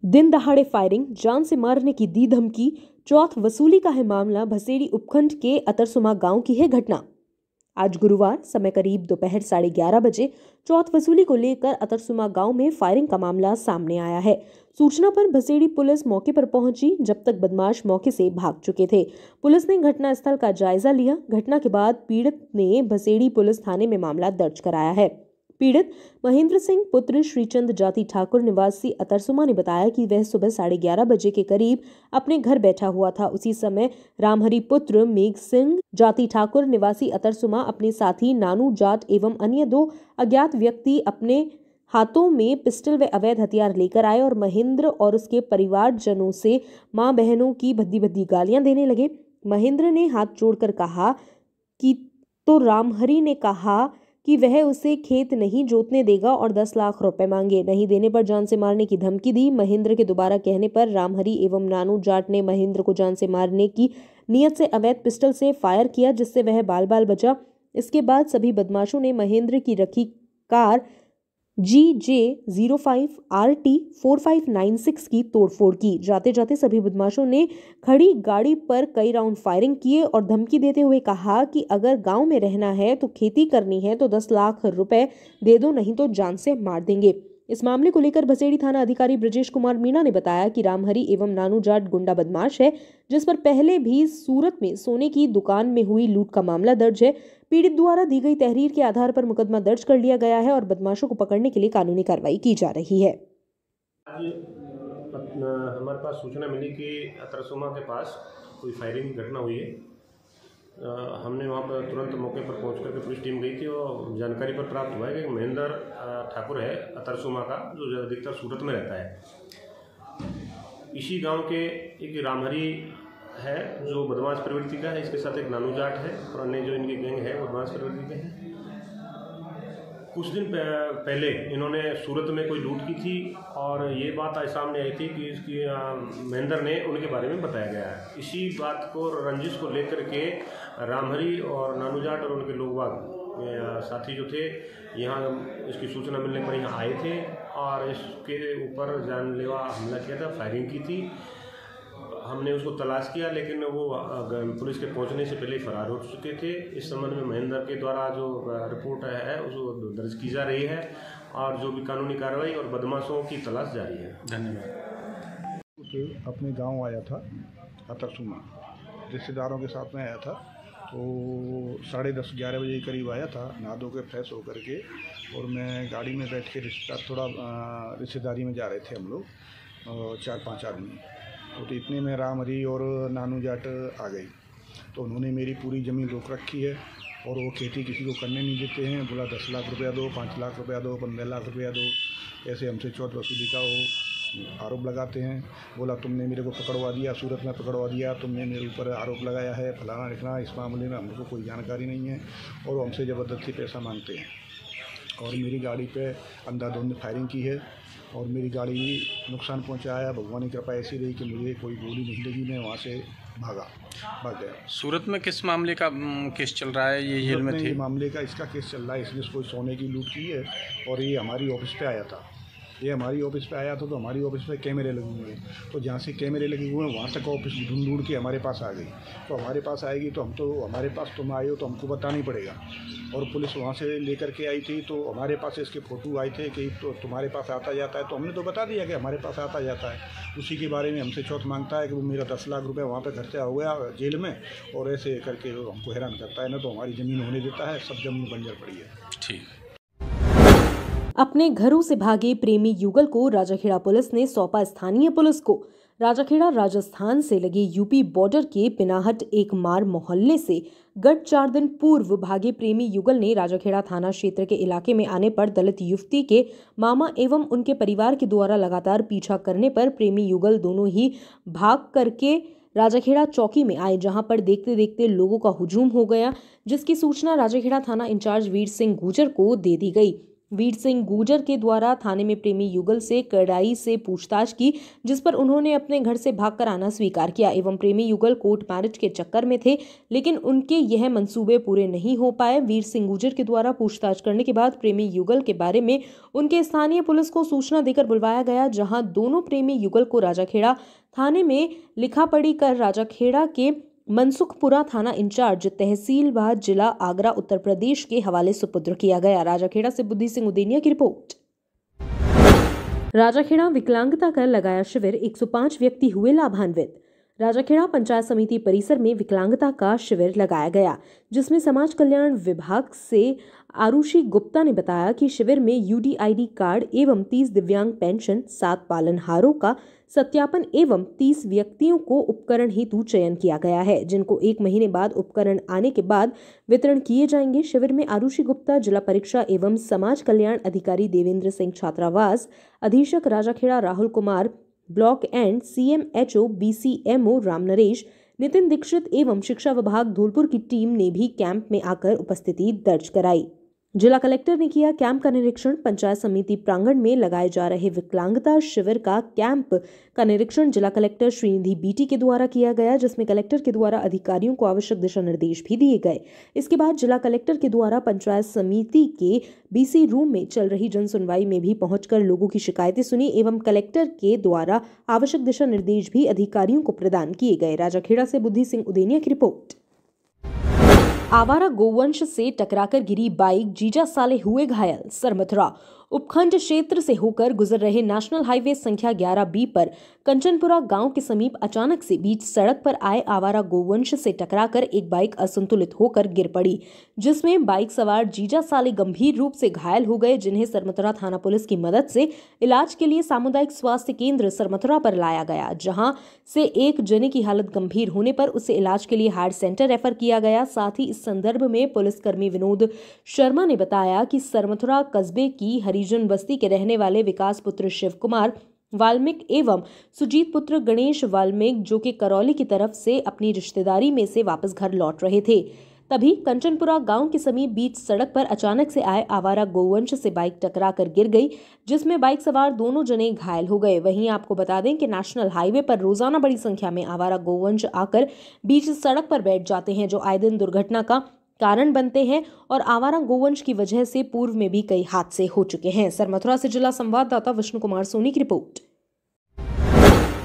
दिन दहाड़े फायरिंग, जान से मारने की दी धमकी, चौथ वसूली का है मामला। भसेड़ी उपखंड के अतरसुमा गांव की है घटना। आज गुरुवार समय करीब दोपहर 11:30 बजे चौथ वसूली को लेकर अतरसुमा गांव में फायरिंग का मामला सामने आया है। सूचना पर भसेड़ी पुलिस मौके पर पहुंची, जब तक बदमाश मौके से भाग चुके थे। पुलिस ने घटनास्थल का जायजा लिया। घटना के बाद पीड़ित ने भसेड़ी पुलिस थाने में मामला दर्ज कराया है। पीड़ित महेंद्र सिंह पुत्र श्रीचंद जाति ठाकुर निवासी अतरसुमा ने बताया कि वह सुबह 11:30 बजे के करीब अपने घर बैठा हुआ था। उसी समय रामहरि पुत्र मेघ सिंह जाति ठाकुर निवासी अतरसुमा अपने साथी नानू जाट एवं अन्य 2 अज्ञात व्यक्ति अपने हाथों में पिस्टल व अवैध हथियार लेकर आए और महेंद्र और उसके परिवारजनों से मां बहनों की भद्दी भद्दी गालियां देने लगे। महेंद्र ने हाथ जोड़कर कहा कि तो रामहरि ने कहा कि वह उसे खेत नहीं जोतने देगा और 10 लाख रुपए मांगे। नहीं देने पर जान से मारने की धमकी दी। महेंद्र के दोबारा कहने पर रामहरि एवं नानू जाट ने महेंद्र को जान से मारने की नियत से अवैध पिस्टल से फायर किया, जिससे वह बाल बाल बचा। इसके बाद सभी बदमाशों ने महेंद्र की रखी कार GJ05 RT 4596 की तोड़फोड़ की। जाते जाते सभी बदमाशों ने खड़ी गाड़ी पर कई राउंड फायरिंग किए और धमकी देते हुए कहा कि अगर गांव में रहना है तो खेती करनी है तो 10 लाख रुपए दे दो, नहीं तो जान से मार देंगे। इस मामले को लेकर भसेड़ी थाना अधिकारी ब्रजेश कुमार मीणा ने बताया कि रामहरि एवं नानू जाट गुंडा बदमाश है, जिस पर पहले भी सूरत में सोने की दुकान में हुई लूट का मामला दर्ज है। पीड़ित द्वारा दी गई तहरीर के आधार पर मुकदमा दर्ज कर लिया गया है और बदमाशों को पकड़ने के लिए कानूनी कार्रवाई की जा रही है। हमारे पास सूचना मिली कि अतरसुमा के पास कोई फायरिंग की घटना हुई है। हमने वहाँ पर तुरंत मौके पर पहुँच करके पुलिस टीम गई थी और जानकारी पर प्राप्त हुआ है कि महेंद्र ठाकुर है अतरसुमा का, जो अधिकतर सूरत में रहता है। इसी गांव के एक रामहरि है जो बदमाश प्रवृत्ति का है। इसके साथ एक नानू जाट है और अन्य जो इनकी गैंग है वो बदमाश प्रवृत्ति के हैं। कुछ दिन पहले इन्होंने सूरत में कोई लूट की थी और ये बात आज सामने आई थी कि इसकी महेंद्र ने उनके बारे में बताया गया है। इसी बात को रंजिश को लेकर के रामहरि और नानू जाट और उनके लोग साथी जो थे यहाँ इसकी सूचना मिलने पर यहाँ आए थे और इसके ऊपर जानलेवा हमला किया था, फायरिंग की थी। हमने उसको तलाश किया लेकिन वो पुलिस के पहुंचने से पहले फरार हो चुके थे। इस संबंध में महेंद्र के द्वारा जो रिपोर्ट है उसको दर्ज की जा रही है और जो भी कानूनी कार्रवाई और बदमाशों की तलाश जारी है। धन्यवाद। अपने गांव आया था अतरसुमा, रिश्तेदारों के साथ में आया था, तो 10:30-11 बजे करीब आया था, नहा धो के फ्रेश होकर के, और मैं गाड़ी में बैठ के रिश्तेदारी में जा रहे थे हम लोग 4-5 आदमी। तो इतने में रामहरि और नानू जाट आ गई, तो उन्होंने मेरी पूरी ज़मीन रोक रखी है और वो खेती किसी को करने नहीं देते हैं। बोला 10 लाख रुपया दो, 5 लाख रुपया दो, 15 लाख रुपया दो, ऐसे हमसे चौथ वसूली का वो आरोप लगाते हैं। बोला तुमने मेरे को पकड़वा दिया, सूरत में पकड़वा दिया, तुमने मेरे ऊपर आरोप लगाया है, फलाना लिखना। इस मामले में हमको कोई जानकारी नहीं है और वो हमसे ज़बरदस्ती पैसा मांगते हैं और मेरी गाड़ी पे अंधाधुंध फायरिंग की है और मेरी गाड़ी नुकसान पहुंचाया। भगवान की कृपा ऐसी रही कि मुझे कोई गोली नहीं लगी, मैं वहाँ से भाग गया। सूरत में किस मामले का केस चल रहा है? ये जेल में थे? ये मामले का इसका केस चल रहा है। इसने कोई सोने की लूट की है और ये हमारी ऑफिस पे आया था। तो हमारी ऑफिस पे कैमरे लगे हुए हैं, तो जहाँ से कैमरे लगे हुए हैं वहाँ तक ऑफिस ढूंढ के हमारे पास आ गई। तो हमारे पास आएगी तो हमारे पास तुम आए हो तो हमको बताना ही पड़ेगा। और पुलिस वहाँ से लेकर के आई थी, तो हमारे पास इसके फ़ोटो आए थे कि तो तुम्हारे पास आता जाता है, तो हमने तो बता दिया कि हमारे पास आता जाता है। उसी के बारे में हमसे चौथ मांगता है कि वो मेरा 10 लाख रुपये वहाँ पर खर्चा हो गया जेल में, और ऐसे करके हमको हैरान करता है। ना तो हमारी ज़मीन होने देता है, सब ज़मीन बंजर पड़ी है। ठीक। अपने घरों से भागे प्रेमी युगल को राजाखेड़ा पुलिस ने सौंपा स्थानीय पुलिस को। राजाखेड़ा राजस्थान से लगे यूपी बॉर्डर के पिनाहट एक मार मोहल्ले से गत 4 दिन पूर्व भागे प्रेमी युगल ने राजाखेड़ा थाना क्षेत्र के इलाके में आने पर दलित युवती के मामा एवं उनके परिवार के द्वारा लगातार पीछा करने पर प्रेमी युगल दोनों ही भाग करके राजाखेड़ा चौकी में आए, जहां पर देखते देखते लोगों का हुजूम हो गया, जिसकी सूचना राजाखेड़ा थाना इंचार्ज वीर सिंह गुजर को दे दी गई। वीर सिंह गुर्जर के द्वारा थाने में प्रेमी युगल से कड़ाई से पूछताछ की, जिस पर उन्होंने अपने घर से भागकर आना स्वीकार किया एवं प्रेमी युगल कोर्ट मैरिज के चक्कर में थे, लेकिन उनके यह मंसूबे पूरे नहीं हो पाए। वीर सिंह गुर्जर के द्वारा पूछताछ करने के बाद प्रेमी युगल के बारे में उनके स्थानीय पुलिस को सूचना देकर बुलवाया गया, जहां दोनों प्रेमी युगल को राजाखेड़ा थाने में लिखापढ़ी कर राजाखेड़ा के मनसुखपुरा थाना इंचार्ज तहसील व जिला आगरा उत्तर प्रदेश के हवाले सुपुर्द किया गया। राजाखेड़ा से बुद्धि सिंह उदेनिया की रिपोर्ट। राजाखेड़ा विकलांगता कर लगाया शिविर, 105 व्यक्ति हुए लाभान्वित। राजाखेड़ा पंचायत समिति परिसर में विकलांगता का शिविर लगाया गया, जिसमें समाज कल्याण विभाग से आरुषि गुप्ता ने बताया कि शिविर में यूडीआईडी कार्ड एवं 30 दिव्यांग पेंशन, 7 पालनहारों का सत्यापन एवं 30 व्यक्तियों को उपकरण हेतु चयन किया गया है, जिनको 1 महीने बाद उपकरण आने के बाद वितरण किए जाएंगे। शिविर में आरुषि गुप्ता, जिला परीक्षा एवं समाज कल्याण अधिकारी देवेंद्र सिंह छात्रावास अधीक्षक Rajakheda Rahul Kumar, block and CMHO BCMO Ram Naresh, Nitin Dikshit एवं शिक्षा विभाग धौलपुर की टीम ने भी कैंप में आकर उपस्थिति दर्ज कराई। जिला कलेक्टर ने किया कैंप का निरीक्षण। पंचायत समिति प्रांगण में लगाए जा रहे विकलांगता शिविर का कैंप का निरीक्षण जिला कलेक्टर श्रीनिधि BT के द्वारा किया गया, जिसमें कलेक्टर के द्वारा अधिकारियों को आवश्यक दिशा निर्देश भी दिए गए। इसके बाद जिला कलेक्टर के द्वारा पंचायत समिति के BC रूम में चल रही जन सुनवाई में भी पहुंचकर लोगों की शिकायतें सुनी एवं कलेक्टर के द्वारा आवश्यक दिशा निर्देश भी अधिकारियों को प्रदान किए गए। राजाखेड़ा से बुद्धि सिंह उदेनिया की रिपोर्ट। आवारा गोवंश से टकराकर गिरी बाइक, जीजा साले हुए घायल। सरमथुरा उपखंड क्षेत्र से होकर गुजर रहे नेशनल हाईवे संख्या 11B पर कंचनपुरा गांव के समीप अचानक से बीच सड़क पर आए आवारा गोवंश से टकराकर एक बाइक असंतुलित होकर गिर पड़ी, जिसमें बाइक सवार जीजा साले गंभीर रूप से घायल हो गए, जिन्हें सरमथुरा थाना पुलिस की मदद से इलाज के लिए सामुदायिक स्वास्थ्य केंद्र सरमथुरा पर लाया गया, जहां से एक जने की हालत गंभीर होने पर उसे इलाज के लिए हार्ट सेंटर रेफर किया गया। साथ ही इस संदर्भ में पुलिसकर्मी विनोद शर्मा ने बताया कि सरमथुरा कस्बे की हरिजन बस्ती के रहने वाले विकास पुत्र शिव कुमार वाल्मीक एवं सुजीत पुत्र गणेश वाल्मीक, जो कि करौली की तरफ से अपनी रिश्तेदारी में से वापस घर लौट रहे थे, तभी कंचनपुरा गांव के समीप बीच सड़क पर अचानक से आए आवारा गोवंश से बाइक टकराकर गिर गई, जिसमें बाइक सवार दोनों जने घायल हो गए। वहीं आपको बता दें कि नेशनल हाईवे पर रोजाना बड़ी संख्या में आवारा गोवंश आकर बीच सड़क पर बैठ जाते हैं, जो आए दिन दुर्घटना का कारण बनते हैं और आवारा गोवंश की वजह से पूर्व में भी कई हादसे हो चुके हैं। सरमथुरा से जिला संवाददाता विष्णु कुमार सोनी की रिपोर्ट।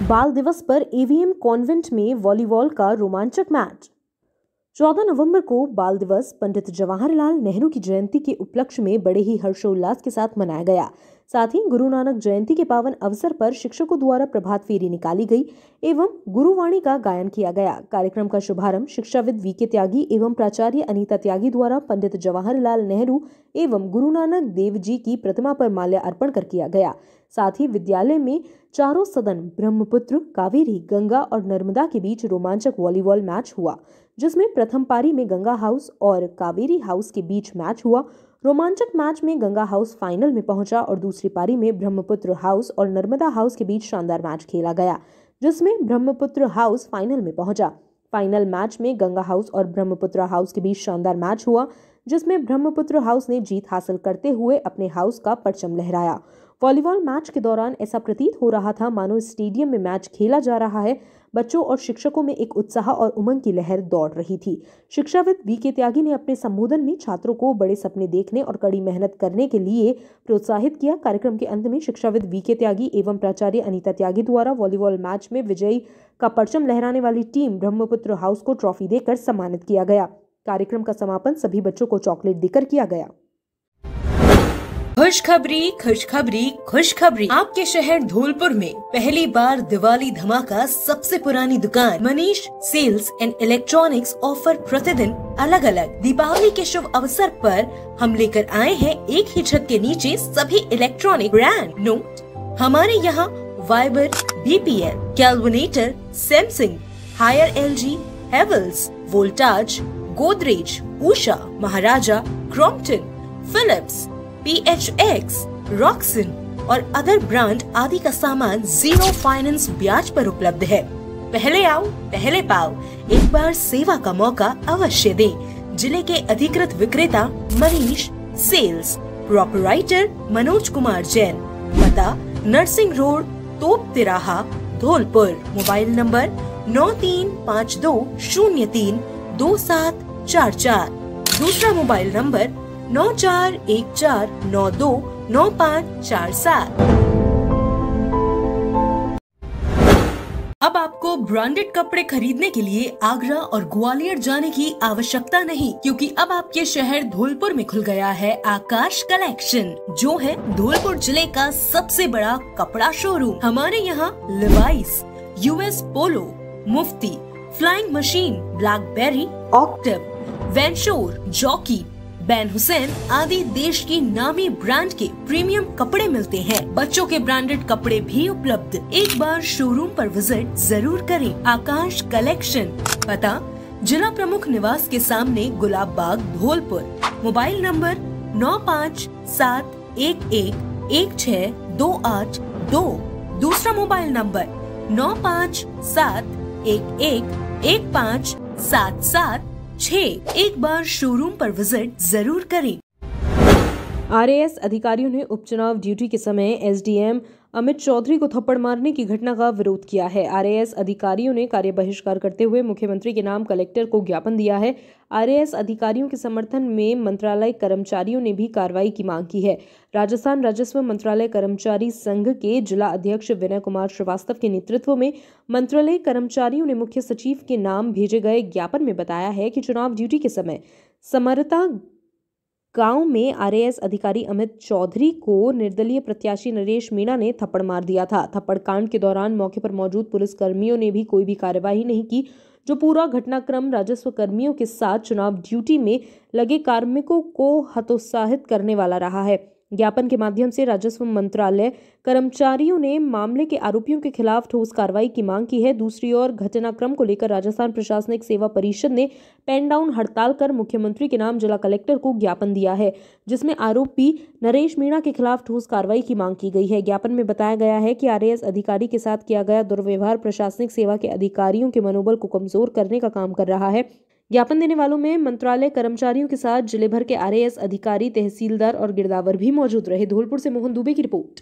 बाल दिवस पर AVM कॉन्वेंट में वॉलीबॉल का रोमांचक मैच। 14 नवंबर को बाल दिवस पंडित जवाहरलाल नेहरू की जयंती के उपलक्ष्य में बड़े ही हर्षोल्लास के साथ मनाया गया। साथ ही गुरु नानक जयंती के पावन अवसर पर शिक्षकों द्वारा प्रभात फेरी निकाली गई एवं गुरुवाणी का गायन किया गया। कार्यक्रम का शुभारंभ शिक्षाविद VK त्यागी एवं प्राचार्य अनीता त्यागी द्वारा पंडित जवाहरलाल नेहरू एवं गुरु नानक देव जी की प्रतिमा पर माल्या अर्पण कर किया गया। साथ ही विद्यालय में चारों सदन ब्रह्मपुत्र, कावेरी, गंगा और नर्मदा के बीच रोमांचक वॉलीबॉल मैच हुआ, जिसमें प्रथम पारी में गंगा हाउस और कावेरी हाउस के बीच मैच हुआ। रोमांचक मैच में गंगा हाउस फाइनल में पहुंचा और दूसरी पारी में ब्रह्मपुत्र हाउस और नर्मदा हाउस के बीच शानदार मैच खेला गया, जिसमें ब्रह्मपुत्र हाउस फाइनल में पहुंचा। फाइनल मैच में गंगा हाउस और ब्रह्मपुत्र हाउस के बीच शानदार मैच हुआ, जिसमें ब्रह्मपुत्र हाउस ने जीत हासिल करते हुए अपने हाउस का परचम लहराया। वॉलीबॉल मैच के दौरान ऐसा प्रतीत हो रहा था मानो स्टेडियम में मैच खेला जा रहा है। बच्चों और शिक्षकों में एक उत्साह और उमंग की लहर दौड़ रही थी। शिक्षाविद VK त्यागी ने अपने संबोधन में छात्रों को बड़े सपने देखने और कड़ी मेहनत करने के लिए प्रोत्साहित किया। कार्यक्रम के अंत में शिक्षाविद VK त्यागी एवं प्राचार्य अनीता त्यागी द्वारा वॉलीबॉल मैच में विजयी का परचम लहराने वाली टीम ब्रह्मपुत्र हाउस को ट्रॉफी देकर सम्मानित किया गया। कार्यक्रम का समापन सभी बच्चों को चॉकलेट देकर किया गया। खुशखबरी खुशखबरी खुशखबरी, आपके शहर धौलपुर में पहली बार दिवाली धमाका सबसे पुरानी दुकान Manish sales and electronics offer प्रतिदिन अलग अलग। दीपावली के शुभ अवसर पर हम लेकर आए हैं एक ही छत के नीचे सभी इलेक्ट्रॉनिक ब्रांड। नोट, हमारे यहाँ Viber, BPL, Kelvinator, Samsung, Haier LG, Havells, Voltas, Godrej, Usha, Maharaja, Crompton, Philips, PHX, Roxon और अदर ब्रांड आदि का सामान 0 फाइनेंस ब्याज पर उपलब्ध है। पहले आओ पहले पाओ, एक बार सेवा का मौका अवश्य दें। जिले के अधिकृत विक्रेता मनीष सेल्स, प्रोपराइटर मनोज कुमार जैन। पता नर्सिंग रोड, तोप तिराहा, धौलपुर। Mobile number 9352032744। दूसरा मोबाइल नंबर 9414929547। अब आपको ब्रांडेड कपड़े खरीदने के लिए आगरा और ग्वालियर जाने की आवश्यकता नहीं, क्योंकि अब आपके शहर धौलपुर में खुल गया है आकाश कलेक्शन, जो है धौलपुर जिले का सबसे बड़ा कपड़ा शोरूम। हमारे यहाँ Levi's, US Polo, Mufti, Flying Machine, Blackberry, Octave, वैनशोर, जॉकी, बैन हुसैन आदि देश की नामी ब्रांड के प्रीमियम कपड़े मिलते हैं। बच्चों के ब्रांडेड कपड़े भी उपलब्ध। एक बार शोरूम पर विजिट जरूर करें। आकाश कलेक्शन, पता जिला प्रमुख निवास के सामने, गुलाब बाग, धौलपुर। मोबाइल नंबर 9571111628 दूसरा मोबाइल नंबर 9571111577 एक बार शोरूम पर विजिट जरूर करें। आरएएस अधिकारियों ने उपचुनाव ड्यूटी के समय एसडीएम अमित चौधरी को थप्पड़ मारने की घटना का विरोध किया है। आरएएस अधिकारियों ने कार्य बहिष्कार करते हुए मुख्यमंत्री के नाम कलेक्टर को ज्ञापन दिया है। आरएएस अधिकारियों के समर्थन में मंत्रालय कर्मचारियों ने भी कार्रवाई की मांग की है। राजस्थान राजस्व मंत्रालय कर्मचारी संघ के जिला अध्यक्ष विनय कुमार श्रीवास्तव के नेतृत्व में मंत्रालय कर्मचारियों ने मुख्य सचिव के नाम भेजे गए ज्ञापन में बताया है कि चुनाव ड्यूटी के समय समरता गांव में आरएएस अधिकारी अमित चौधरी को निर्दलीय प्रत्याशी नरेश मीणा ने थप्पड़ मार दिया था। थप्पड़ कांड के दौरान मौके पर मौजूद पुलिस कर्मियों ने भी कोई भी कार्यवाही नहीं की। जो पूरा घटनाक्रम राजस्व कर्मियों के साथ चुनाव ड्यूटी में लगे कार्मिकों को हतोत्साहित करने वाला रहा है। ज्ञापन के माध्यम से राजस्व मंत्रालय कर्मचारियों ने मामले के आरोपियों के खिलाफ ठोस कार्रवाई की मांग की है। दूसरी ओर घटनाक्रम को लेकर राजस्थान प्रशासनिक सेवा परिषद ने पेन डाउन हड़ताल कर मुख्यमंत्री के नाम जिला कलेक्टर को ज्ञापन दिया है, जिसमें आरोपी नरेश मीणा के खिलाफ ठोस कार्रवाई की मांग की गई है। ज्ञापन में बताया गया है कि आरएएस अधिकारी के साथ किया गया दुर्व्यवहार प्रशासनिक सेवा के अधिकारियों के मनोबल को कमजोर करने का काम कर रहा है। ज्ञापन देने वालों में मंत्रालय कर्मचारियों के साथ जिले भर के आरएएस अधिकारी, तहसीलदार और गिरदावर भी मौजूद रहे। धौलपुर से मोहन दुबे की रिपोर्ट।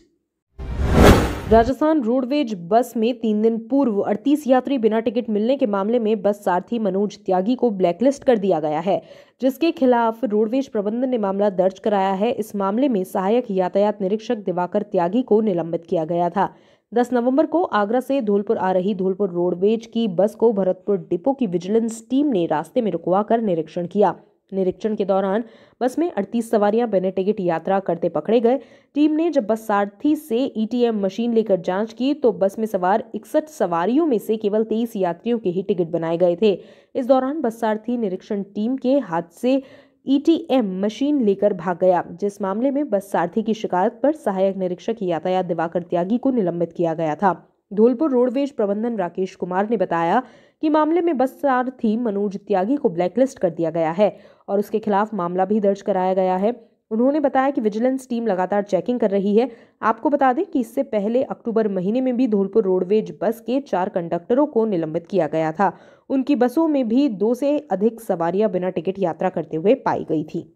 राजस्थान रोडवेज बस में 3 दिन पूर्व 38 यात्री बिना टिकट मिलने के मामले में बस सारथी मनोज त्यागी को ब्लैकलिस्ट कर दिया गया है, जिसके खिलाफ रोडवेज प्रबंधन ने मामला दर्ज कराया है। इस मामले में सहायक यातायात निरीक्षक दिवाकर त्यागी को निलंबित किया गया था। 10 नवंबर को आगरा से धौलपुर आ रही धौलपुर रोडवेज की बस को भरतपुर डिपो की विजिलेंस टीम ने रास्ते में रुकवाकर निरीक्षण किया। निरीक्षण के दौरान बस में 38 सवारियां बिना टिकट यात्रा करते पकड़े गए। टीम ने जब बस सारथी से ईटीएम मशीन लेकर जांच की तो बस में सवार 61 सवारियों में से केवल 23 यात्रियों के ही टिकट बनाए गए थे। इस दौरान बस सारथी निरीक्षण टीम के हाथ से ईटीएम मशीन लेकर भाग गया, जिस मामले में बस सारथी की शिकायत पर सहायक निरीक्षक यातायात दिवाकर त्यागी को निलंबित किया गया था। धौलपुर रोडवेज प्रबंधन राकेश कुमार ने बताया कि मामले में बस सारथी मनोज त्यागी को ब्लैकलिस्ट कर दिया गया है और उसके खिलाफ मामला भी दर्ज कराया गया है। उन्होंने बताया कि विजिलेंस टीम लगातार चेकिंग कर रही है। आपको बता दें कि इससे पहले अक्टूबर महीने में भी धौलपुर रोडवेज बस के 4 कंडक्टरों को निलंबित किया गया था। उनकी बसों में भी 2 से अधिक सवारियां बिना टिकट यात्रा करते हुए पाई गई थी।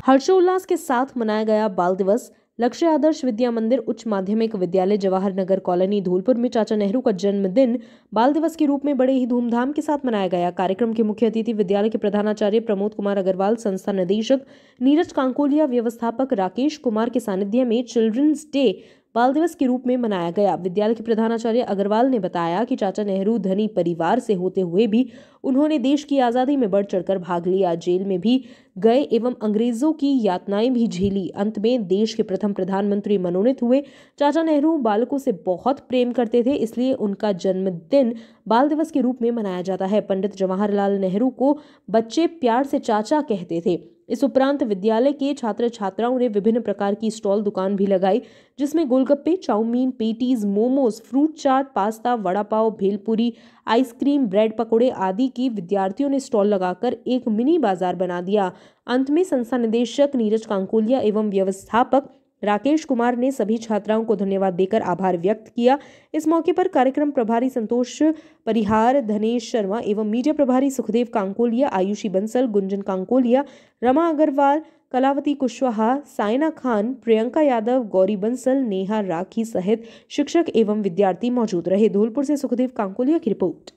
हर्षोल्लास के साथ मनाया गया बाल दिवस। लक्ष्य आदर्श विद्या मंदिर उच्च माध्यमिक विद्यालय जवाहर नगर कॉलोनी धौलपुर में चाचा नेहरू का जन्मदिन बाल दिवस के रूप में बड़े ही धूमधाम के साथ मनाया गया। कार्यक्रम के मुख्य अतिथि विद्यालय के प्रधानाचार्य प्रमोद कुमार अग्रवाल, संस्था निदेशक नीरज कांकोलिया, व्यवस्थापक राकेश कुमार के सानिध्य में चिल्ड्रंस डे बाल दिवस के रूप में मनाया गया। विद्यालय के प्रधानाचार्य अग्रवाल ने बताया कि चाचा नेहरू धनी परिवार से होते हुए भी उन्होंने देश की आज़ादी में बढ़ चढ़कर भाग लिया, जेल में भी गए एवं अंग्रेजों की यातनाएं भी झेली। अंत में देश के प्रथम प्रधानमंत्री मनोनीत हुए। चाचा नेहरू बालकों से बहुत प्रेम करते थे, इसलिए उनका जन्मदिन बाल दिवस के रूप में मनाया जाता है। पंडित जवाहरलाल नेहरू को बच्चे प्यार से चाचा कहते थे। इस उपरांत विद्यालय के छात्र छात्राओं ने विभिन्न प्रकार की स्टॉल दुकान भी लगाई, जिसमें गोलगप्पे, चाउमीन, पेटीज, मोमोज, फ्रूट चाट, pasta, vada pav, bhelpuri, ice cream, bread पकौड़े आदि की विद्यार्थियों ने स्टॉल लगाकर एक मिनी बाजार बना दिया। अंत में संस्था निदेशक नीरज कांकोलिया एवं व्यवस्थापक राकेश कुमार ने सभी छात्राओं को धन्यवाद देकर आभार व्यक्त किया। इस मौके पर कार्यक्रम प्रभारी संतोष परिहार, धनेश शर्मा एवं मीडिया प्रभारी सुखदेव कांकोलिया, आयुषी बंसल, गुंजन कांकोलिया, रमा अग्रवाल, कलावती कुशवाहा, साइना खान, प्रियंका यादव, गौरी बंसल, नेहा राखी सहित शिक्षक एवं विद्यार्थी मौजूद रहे। धौलपुर से सुखदेव कांकोलिया की रिपोर्ट।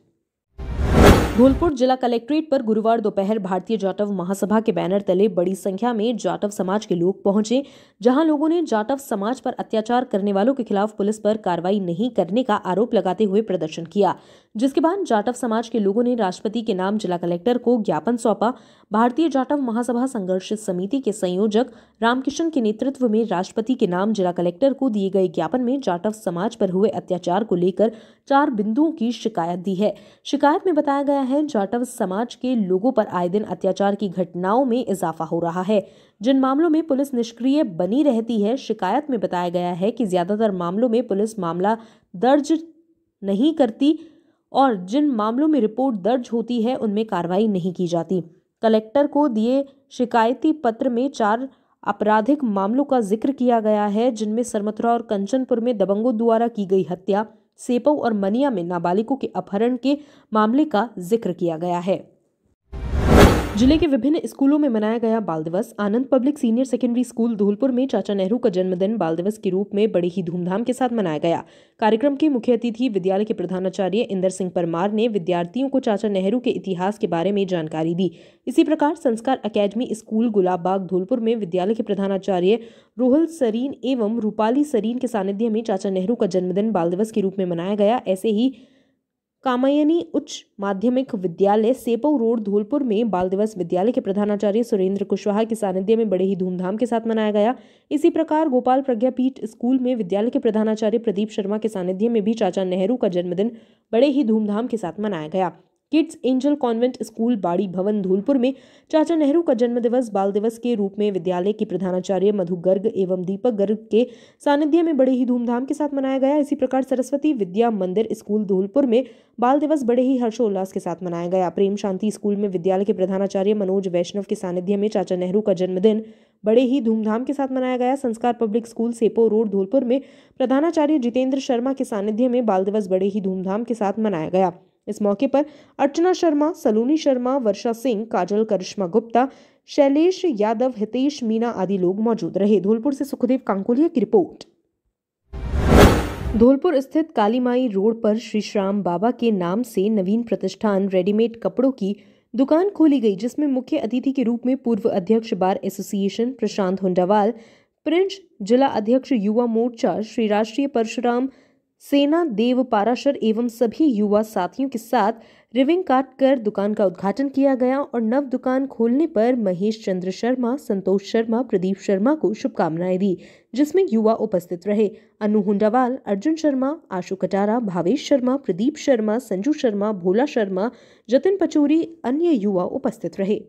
धौलपुर जिला कलेक्ट्रेट पर गुरुवार दोपहर भारतीय जाटव महासभा के बैनर तले बड़ी संख्या में जाटव समाज के लोग पहुंचे, जहां लोगों ने जाटव समाज पर अत्याचार करने वालों के खिलाफ पुलिस पर कार्रवाई नहीं करने का आरोप लगाते हुए प्रदर्शन किया, जिसके बाद जाटव समाज के लोगों ने राष्ट्रपति के नाम जिला कलेक्टर को ज्ञापन सौंपा। भारतीय जाटव महासभा संघर्ष समिति के संयोजक रामकिशन के नेतृत्व में राष्ट्रपति के नाम जिला कलेक्टर को दिए गए ज्ञापन में जाटव समाज पर हुए अत्याचार को लेकर 4 बिंदुओं की शिकायत दी है। शिकायत में बताया गया है, जाटव समाज के लोगों पर आए दिन अत्याचार की घटनाओं में इजाफा हो रहा है, जिन मामलों में पुलिस निष्क्रिय बनी रहती है। शिकायत में बताया गया है कि ज्यादातर मामलों में पुलिस मामला दर्ज नहीं करती और जिन मामलों में रिपोर्ट दर्ज होती है उनमें कार्रवाई नहीं की जाती। कलेक्टर को दिए शिकायती पत्र में 4 आपराधिक मामलों का जिक्र किया गया है, जिनमें सरमथुरा और कंचनपुर में दबंगों द्वारा की गई हत्या, सेपऊ और मनिया में नाबालिगों के अपहरण के मामले का जिक्र किया गया है। जिले के विभिन्न स्कूलों में मनाया गया बाल दिवस। Anand public senior secondary school Dholpur में चाचा नेहरू का जन्मदिन बाल दिवस के रूप में बड़े ही धूमधाम के साथ मनाया गया। कार्यक्रम के मुख्य अतिथि विद्यालय के प्रधानाचार्य इंदर सिंह परमार ने विद्यार्थियों को चाचा नेहरू के इतिहास के बारे में जानकारी दी। इसी प्रकार संस्कार अकेडमी स्कूल गुलाब बाग धौलपुर में विद्यालय के प्रधानाचार्य रोहल सरीन एवं रूपाली सरीन के सानिध्य में चाचा नेहरू का जन्मदिन बाल दिवस के रूप में मनाया गया। ऐसे ही कामायनी उच्च माध्यमिक विद्यालय सेपऊ रोड धौलपुर में बाल दिवस विद्यालय के प्रधानाचार्य सुरेंद्र कुशवाहा के सानिध्य में बड़े ही धूमधाम के साथ मनाया गया। इसी प्रकार गोपाल प्रज्ञापीठ स्कूल में विद्यालय के प्रधानाचार्य प्रदीप शर्मा के सानिध्य में भी चाचा नेहरू का जन्मदिन बड़े ही धूमधाम के साथ मनाया गया। किड्स एंजल कॉन्वेंट स्कूल बाड़ी भवन धौलपुर में चाचा नेहरू का जन्मदिवस बाल दिवस के रूप में विद्यालय की प्रधानाचार्य मधु गर्ग एवं दीपक गर्ग के सानिध्य में बड़े ही धूमधाम के साथ मनाया गया। इसी प्रकार सरस्वती विद्या मंदिर स्कूल धौलपुर में बाल दिवस बड़े ही हर्षोल्लास के साथ मनाया गया। प्रेम शांति स्कूल में विद्यालय के प्रधानाचार्य मनोज वैष्णव के सानिध्य में चाचा नेहरू का जन्मदिन बड़े ही धूमधाम के साथ मनाया गया। संस्कार पब्लिक स्कूल सेपऊ रोड धौलपुर में प्रधानाचार्य जितेंद्र शर्मा के सानिध्य में बाल दिवस बड़े ही धूमधाम के साथ मनाया गया। इस मौके पर अर्चना शर्मा, सलोनी शर्मा, वर्षा सिंह, काजल करिश्मा गुप्ता, शैलेश यादव, हितेश मीना आदि लोग मौजूद रहे। धौलपुर से सुखदेव कांकोलिया की रिपोर्ट। धौलपुर स्थित काली माई रोड पर श्री श्याम बाबा के नाम से नवीन प्रतिष्ठान रेडीमेड कपड़ों की दुकान खोली गई, जिसमें मुख्य अतिथि के रूप में पूर्व अध्यक्ष बार एसोसिएशन प्रशांत हुंडावाल, प्रिंस जिला अध्यक्ष युवा मोर्चा श्री राष्ट्रीय परशुराम सेना देव पाराशर एवं सभी युवा साथियों के साथ रिविंग काट कर दुकान का उद्घाटन किया गया और नव दुकान खोलने पर महेश चंद्र शर्मा, संतोष शर्मा, प्रदीप शर्मा को शुभकामनाएं दी, जिसमें युवा उपस्थित रहे। अनु हुंडावाल, अर्जुन शर्मा, आशु कटारा, भावेश शर्मा, प्रदीप शर्मा, संजू शर्मा, भोला शर्मा, जतिन पचौरी अन्य युवा उपस्थित रहे।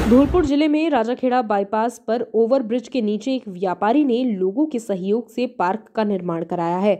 धौलपुर जिले में राजाखेड़ा बाईपास पर ओवरब्रिज के नीचे एक व्यापारी ने लोगों के सहयोग से पार्क का निर्माण कराया है।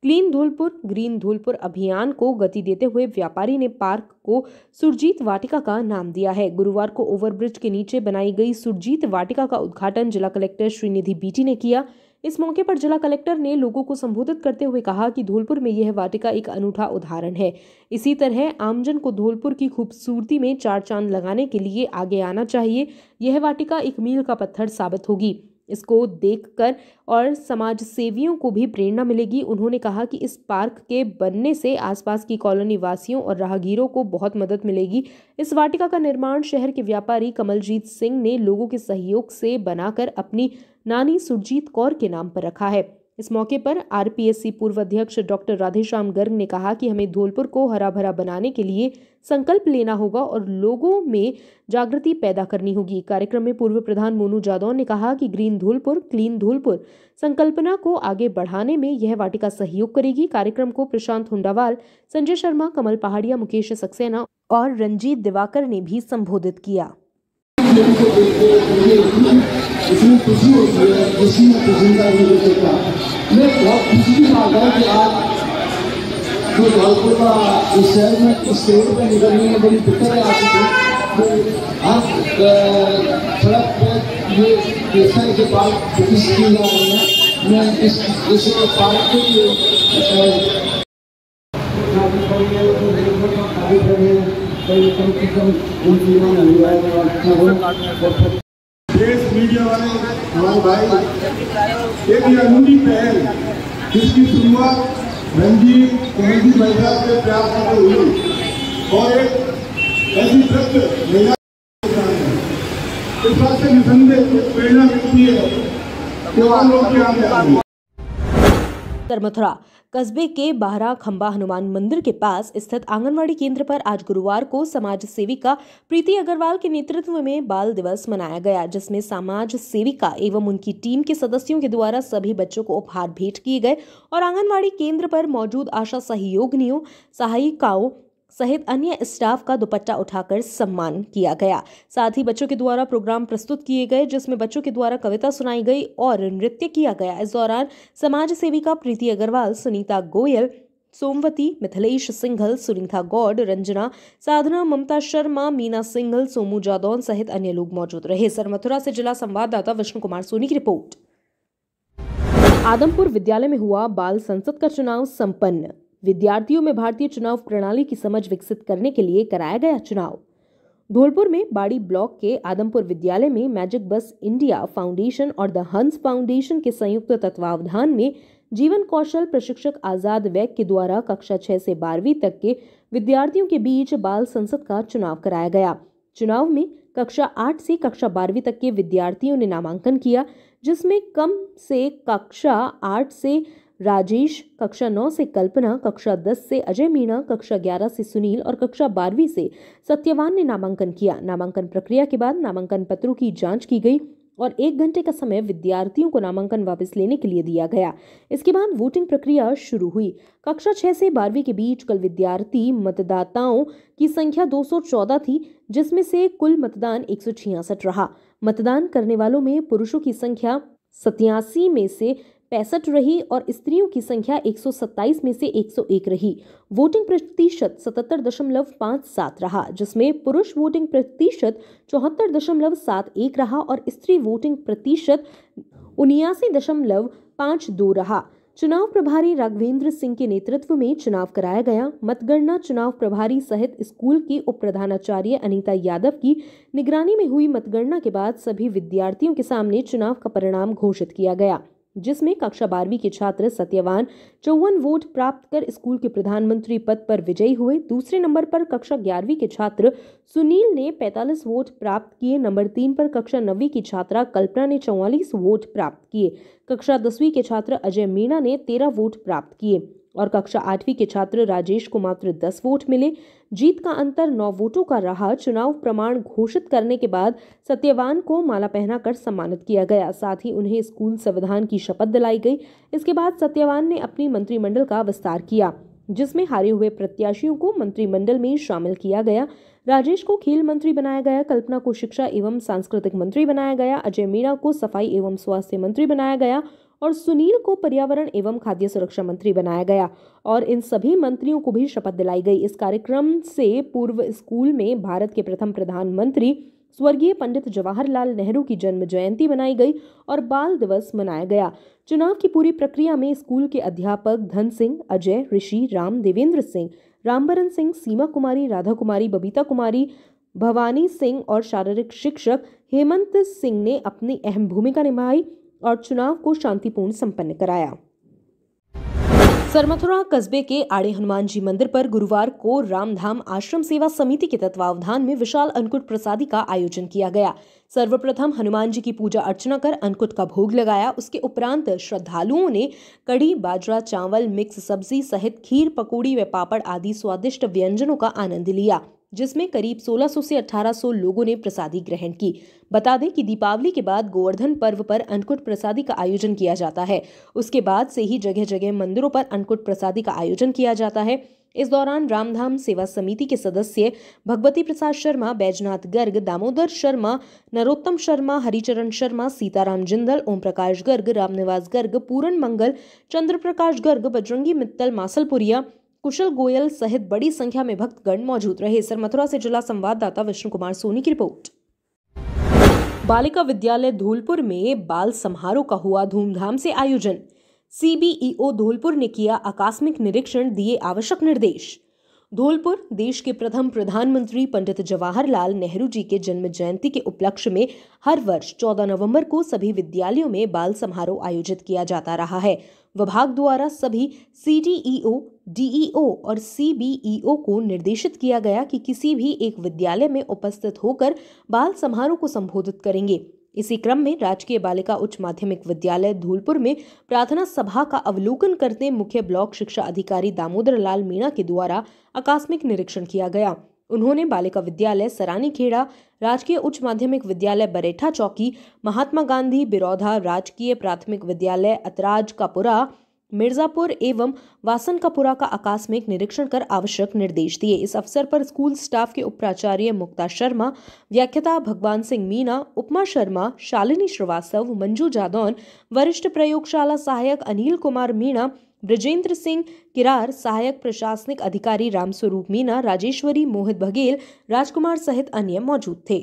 क्लीन धौलपुर ग्रीन धौलपुर अभियान को गति देते हुए व्यापारी ने पार्क को सुरजीत वाटिका का नाम दिया है। गुरुवार को ओवरब्रिज के नीचे बनाई गई सुरजीत वाटिका का उद्घाटन जिला कलेक्टर श्रीनिधि बीटी ने किया। इस मौके पर जिला कलेक्टर ने लोगों को संबोधित करते हुए कहा कि धौलपुर में यह वाटिका एक अनूठा उदाहरण है। इसी तरह आमजन को धौलपुर की खूबसूरती में 4 चांद लगाने के लिए आगे आना चाहिए। यह वाटिका एक मील का पत्थर साबित होगी। इसको देखकर और समाज सेवियों को भी प्रेरणा मिलेगी। उन्होंने कहा कि इस पार्क के बनने से आसपास की कॉलोनी वासियों और राहगीरों को बहुत मदद मिलेगी। इस वाटिका का निर्माण शहर के व्यापारी कमलजीत सिंह ने लोगों के सहयोग से बनाकर अपनी नानी सुरजीत कौर के नाम पर रखा है। इस मौके पर आरपीएससी पूर्व अध्यक्ष डॉक्टर राधेश्याम गर्ग ने कहा कि हमें धौलपुर को हरा भरा बनाने के लिए संकल्प लेना होगा और लोगों में जागृति पैदा करनी होगी। कार्यक्रम में पूर्व प्रधान मोनू जादौन ने कहा कि ग्रीन धौलपुर क्लीन धौलपुर संकल्पना को आगे बढ़ाने में यह वाटिका सहयोग करेगी। कार्यक्रम को प्रशांत हुंडावाल, संजय शर्मा, कमल पहाड़िया, मुकेश सक्सेना और रंजीत दिवाकर ने भी संबोधित किया। इतनी खुशी होती है जिसकी मैं पसंदीदा वीडियो का मैं बहुत खुशी की बात है कि आज जो धौलपुर का इस शहर में इस स्टेट पर निकलने में बड़ी दिक्कत आ चुकी तो आज सड़क पर ये इस तरह के पार्क प्रतिष्ठ की जा रही है। मैं इस पार्क के लिए मीडिया वाले हमारे भाई एक अनूठी पहल जिसकी शुरुआत रंजीत कमेटी महिला के प्रयास से हुई और एक ऐसी तथ्य महिला इस बात से निसंदेह प्रेरणा मिलती है कि और लोग क्या आगे मथुरा कस्बे के बाहरा खंबा हनुमान मंदिर के पास स्थित आंगनवाड़ी केंद्र पर आज गुरुवार को समाज सेविका प्रीति अग्रवाल के नेतृत्व में बाल दिवस मनाया गया, जिसमें समाज सेविका एवं उनकी टीम के सदस्यों के द्वारा सभी बच्चों को उपहार भेंट किए गए और आंगनवाड़ी केंद्र पर मौजूद आशा सहयोगिनियों, सहायिकाओं सहित अन्य स्टाफ का दुपट्टा उठाकर सम्मान किया गया। साथ ही बच्चों के द्वारा प्रोग्राम प्रस्तुत किए गए, जिसमें बच्चों के द्वारा कविता सुनाई गई और नृत्य किया गया। इस दौरान समाज सेविका प्रीति अग्रवाल, सुनीता गोयल, सोमवती, मिथिलेश सिंघल, सुनीता गौड़, रंजना, साधना, ममता शर्मा, मीना सिंघल, सोमू जादौन सहित अन्य लोग मौजूद रहे। मथुरा से जिला संवाददाता विष्णु कुमार सोनी की रिपोर्ट। आदमपुर विद्यालय में हुआ बाल संसद का चुनाव संपन्न। विद्यार्थियों में भारतीय चुनाव प्रणाली की समझ विकसित करने के लिए कराया गया चुनाव। धौलपुर में बाड़ी ब्लॉक के आदमपुर विद्यालय में मैजिक बस इंडिया फाउंडेशन और द हंस फाउंडेशन के संयुक्त तत्वावधान में जीवन कौशल प्रशिक्षक आजाद वैग के द्वारा कक्षा 6 से 12वीं तक के विद्यार्थियों के बीच बाल संसद का चुनाव कराया गया। चुनाव में कक्षा 8 से कक्षा 12वीं तक के विद्यार्थियों ने नामांकन किया, जिसमें कम से कक्षा 8 से राजेश, कक्षा 9 से कल्पना, कक्षा 10 से अजय मीणा, कक्षा 11 से सुनील और कक्षा 12वीं से सत्यवान ने नामांकन किया। नामांकन प्रक्रिया के बाद नामांकन पत्रों की जांच की गई और 1 घंटे का समय विद्यार्थियों को नामांकन वापस लेने के लिए दिया गया। इसके बाद वोटिंग प्रक्रिया शुरू हुई। कक्षा 6 से 12वीं के बीच कुल विद्यार्थी मतदाताओं की संख्या 214 थी, जिसमें से कुल मतदान 166 रहा। मतदान करने वालों में पुरुषों की संख्या 87 में से 65 रही और स्त्रियों की संख्या 127 में से 101 रही। वोटिंग प्रतिशत 77.57 रहा, जिसमें पुरुष वोटिंग प्रतिशत 74.71 रहा और स्त्री वोटिंग प्रतिशत 79.52 रहा। चुनाव प्रभारी राघवेंद्र सिंह के नेतृत्व में चुनाव कराया गया। मतगणना चुनाव प्रभारी सहित स्कूल की उप प्रधानाचार्य अनीता यादव की निगरानी में हुई मतगणना के बाद सभी विद्यार्थियों के सामने चुनाव का परिणाम घोषित किया गया, जिसमें कक्षा 12वीं के छात्र सत्यवान 54 वोट प्राप्त कर स्कूल के प्रधानमंत्री पद पर विजयी हुए। दूसरे नंबर पर कक्षा 11वीं के छात्र सुनील ने 45 वोट प्राप्त किए। नंबर 3 पर कक्षा 9वीं की छात्रा कल्पना ने 44 वोट प्राप्त किए। कक्षा 10वीं के छात्र अजय मीणा ने 13 वोट प्राप्त किए और कक्षा 8वीं के छात्र राजेश को मात्र 10 वोट मिले। जीत का अंतर 9 वोटों का रहा। चुनाव प्रमाण घोषित करने के बाद सत्यवान को माला पहनाकर सम्मानित किया गया। साथ ही उन्हें स्कूल संविधान की शपथ दिलाई गई। इसके बाद सत्यवान ने अपनी मंत्रिमंडल का विस्तार किया, जिसमें हारे हुए प्रत्याशियों को मंत्रिमंडल में शामिल किया गया। राजेश को खेल मंत्री बनाया गया, कल्पना को शिक्षा एवं सांस्कृतिक मंत्री बनाया गया, अजय मीणा को सफाई एवं स्वास्थ्य मंत्री बनाया गया और सुनील को पर्यावरण एवं खाद्य सुरक्षा मंत्री बनाया गया और इन सभी मंत्रियों को भी शपथ दिलाई गई। इस कार्यक्रम से पूर्व स्कूल में भारत के प्रथम प्रधानमंत्री स्वर्गीय पंडित जवाहरलाल नेहरू की जन्म जयंती मनाई गई और बाल दिवस मनाया गया। चुनाव की पूरी प्रक्रिया में स्कूल के अध्यापक धन सिंह, अजय, ऋषि, राम, देवेंद्र सिंह, रामबरन सिंह, सीमा कुमारी, राधा कुमारी, बबीता कुमारी, भवानी सिंह और शारीरिक शिक्षक हेमंत सिंह ने अपनी अहम भूमिका निभाई और चुनाव को शांतिपूर्ण संपन्न कराया। सरमथुरा कस्बे के आड़े हनुमान जी मंदिर पर गुरुवार को रामधाम आश्रम सेवा समिति के तत्वावधान में विशाल अन्नकूट प्रसादी का आयोजन किया गया। सर्वप्रथम हनुमान जी की पूजा अर्चना कर अन्नकूट का भोग लगाया। उसके उपरांत श्रद्धालुओं ने कढ़ी, बाजरा, चावल, मिक्स सब्जी सहित खीर, पकौड़ी व पापड़ आदि स्वादिष्ट व्यंजनों का आनंद लिया, जिसमें करीब 1600 से 1800 लोगों ने प्रसादी ग्रहण की। बता दें कि दीपावली के बाद गोवर्धन पर्व पर अन्नकूट प्रसादी का आयोजन किया जाता है। उसके बाद से ही जगह जगह मंदिरों पर अन्नकूट प्रसादी का आयोजन किया जाता है। इस दौरान रामधाम सेवा समिति के सदस्य भगवती प्रसाद शर्मा, बैजनाथ गर्ग, दामोदर शर्मा, नरोत्तम शर्मा, हरिचरण शर्मा, सीताराम जिंदल, ओम प्रकाश गर्ग, रामनिवास गर्ग, पूरन मंगल, चंद्र प्रकाश गर्ग, बजरंगी मित्तल, मासलपुरिया, कुशल गोयल सहित बड़ी संख्या में भक्तगण मौजूद रहे। सरमथुरा से जिला संवाददाता विष्णु कुमार सोनी की रिपोर्ट। बालिका विद्यालय धौलपुर में बाल समारोह का हुआ धूमधाम से आयोजन। सीबीईओ धौलपुर ने किया आकस्मिक निरीक्षण, दिए आवश्यक निर्देश। धौलपुर देश के प्रथम प्रधानमंत्री पंडित जवाहरलाल नेहरू जी के जन्म जयंती के उपलक्ष्य में हर वर्ष 14 नवंबर को सभी विद्यालयों में बाल समारोह आयोजित किया जाता रहा है। विभाग द्वारा सभी CDEO, DEO और CBEO को निर्देशित किया गया कि किसी भी एक विद्यालय में उपस्थित होकर बाल समारोह को संबोधित करेंगे। इसी क्रम में राजकीय बालिका उच्च माध्यमिक विद्यालय धौलपुर में प्रार्थना सभा का अवलोकन करते मुख्य ब्लॉक शिक्षा अधिकारी दामोदर लाल मीणा के द्वारा आकस्मिक निरीक्षण किया गया। उन्होंने बालिका विद्यालय सरानीखेड़ा, राजकीय उच्च माध्यमिक विद्यालय बरेठा चौकी, महात्मा गांधी बिरौधा राजकीय प्राथमिक विद्यालय अतराज कापुरा, मिर्जापुर एवं वासनकापुरा का आकस्मिक निरीक्षण कर आवश्यक निर्देश दिए। इस अवसर पर स्कूल स्टाफ के उपप्राचार्य मुक्ता शर्मा, व्याख्याता भगवान सिंह मीणा, उपमा शर्मा, शालिनी श्रीवास्तव, मंजू जादौन, वरिष्ठ प्रयोगशाला सहायक अनिल कुमार मीणा, ब्रजेंद्र सिंह किरार, सहायक प्रशासनिक अधिकारी रामस्वरूप मीणा, राजेश्वरी, मोहित बघेल, राजकुमार सहित अन्य मौजूद थे।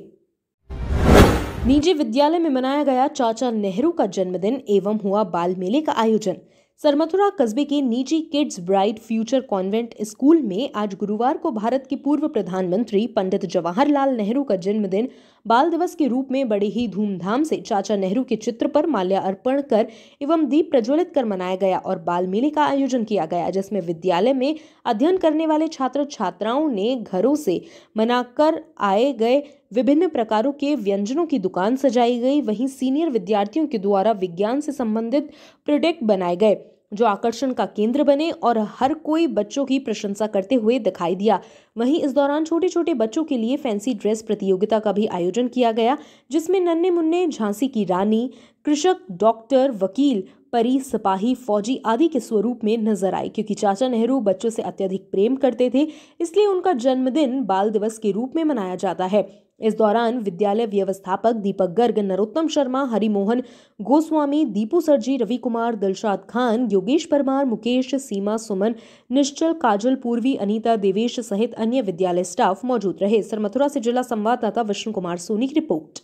निजी विद्यालय में मनाया गया चाचा नेहरू का जन्मदिन एवं हुआ बाल मेले का आयोजन। सरमथुरा कस्बे के निजी kids bright future convent school में आज गुरुवार को भारत के पूर्व प्रधानमंत्री पंडित जवाहरलाल नेहरू का जन्मदिन बाल दिवस के रूप में बड़े ही धूमधाम से चाचा नेहरू के चित्र पर माल्यार्पण कर एवं दीप प्रज्वलित कर मनाया गया और बाल मेले का आयोजन किया गया, जिसमें विद्यालय में अध्ययन करने वाले छात्र छात्राओं ने घरों से बनाकर आए गए विभिन्न प्रकारों के व्यंजनों की दुकान सजाई गई। वहीं सीनियर विद्यार्थियों के द्वारा विज्ञान से संबंधित प्रोडक्ट बनाए गए जो आकर्षण का केंद्र बने और हर कोई बच्चों की प्रशंसा करते हुए दिखाई दिया। वहीं इस दौरान छोटे छोटे बच्चों के लिए फैंसी ड्रेस प्रतियोगिता का भी आयोजन किया गया, जिसमें नन्हे मुन्ने, झांसी की रानी, कृषक, डॉक्टर, वकील, परी, सिपाही, फौजी आदि के स्वरूप में नजर आए। क्योंकि चाचा नेहरू बच्चों से अत्यधिक प्रेम करते थे, इसलिए उनका जन्मदिन बाल दिवस के रूप में मनाया जाता है। इस दौरान विद्यालय व्यवस्थापक दीपक गर्ग, नरोत्तम शर्मा, हरिमोहन गोस्वामी, दीपू सरजी, रवि कुमार, दिलशाद खान, योगेश परमार, मुकेश, सीमा, सुमन, निश्चल, काजल, पूर्वी, अनीता, देवेश सहित अन्य विद्यालय स्टाफ मौजूद रहे। सरमथुरा से जिला संवाददाता विष्णु कुमार सोनी की रिपोर्ट।